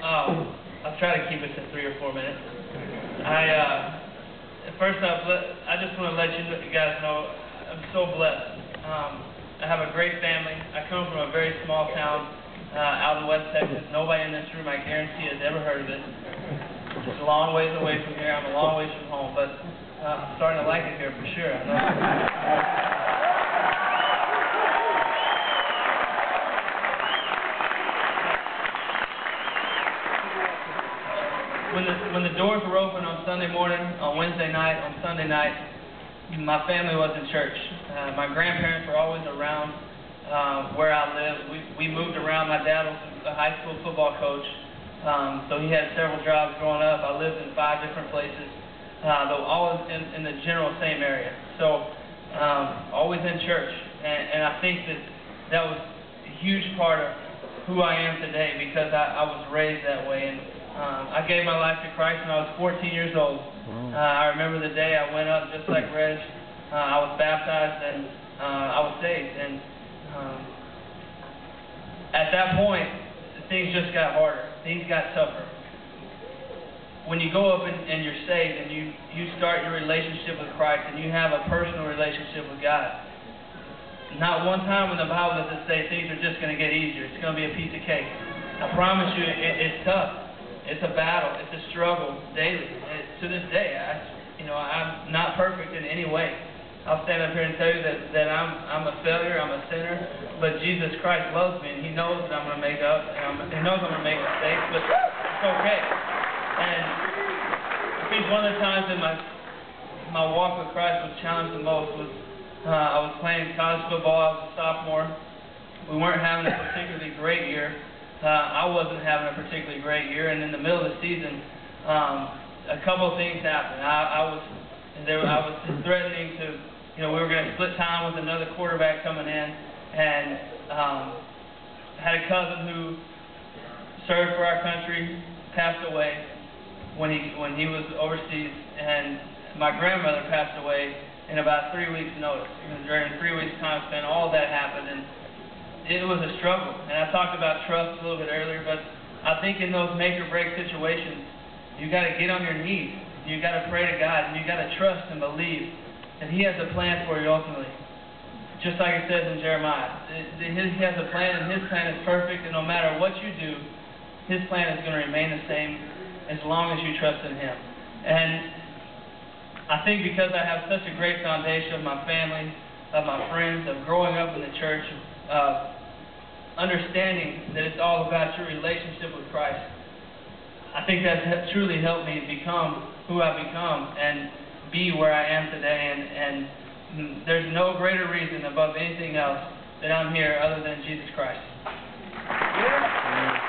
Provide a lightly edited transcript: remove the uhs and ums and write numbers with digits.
I'll try to keep it to 3 or 4 minutes. First off, I just want to let you guys know I'm so blessed. I have a great family. I come from a very small town out in West Texas. Nobody in this room, I guarantee, has ever heard of it. It's a long ways away from here. I'm a long ways from home, but I'm starting to like it here for sure. I know. When the doors were open on Sunday morning, on Wednesday night, on Sunday night, my family was in church. My grandparents were always around where I lived. We moved around. My dad was a high school football coach, so he had several jobs growing up. I lived in 5 different places, though always in the general same area. So always in church, and I think that was a huge part of who I am today because I was raised that way. And I gave my life to Christ when I was 14 years old. I remember the day I went up just like Reg. I was baptized and I was saved. And at that point, things just got harder. Things got tougher. When you go up and you're saved and you start your relationship with Christ and you have a personal relationship with God, not one time in the Bible does it say things are just going to get easier. It's going to be a piece of cake. I promise you, it's tough. It's a battle. It's a struggle daily. To this day, I'm not perfect in any way. I'll stand up here and tell you that I'm a failure. I'm a sinner. But Jesus Christ loves me, and He knows that I'm going to make up. And He knows I'm going to make mistakes, but it's okay. And I think one of the times that my walk with Christ was challenged the most was I was playing college football. I was a sophomore. We weren't having a particularly great year. I wasn't having a particularly great year, and in the middle of the season, a couple of things happened. I was threatening to, we were going to split time with another quarterback coming in, and had a cousin who served for our country, passed away when he was overseas, and my grandmother passed away in about 3 weeks' notice. During 3 weeks' time span, all that happened, and it was a struggle. And I talked about trust a little bit earlier, but I think in those make-or-break situations, you got to get on your knees. You got to pray to God, and you got to trust and believe that He has a plan for you ultimately. Just like it says in Jeremiah, He has a plan, and His plan is perfect, and no matter what you do, His plan is going to remain the same as long as you trust in Him. And I think because I have such a great foundation of my family, of my friends, of growing up in the church, understanding that it's all about your relationship with Christ, I think that's truly helped me become who I've become and be where I am today. And there's no greater reason above anything else that I'm here other than Jesus Christ. Yeah.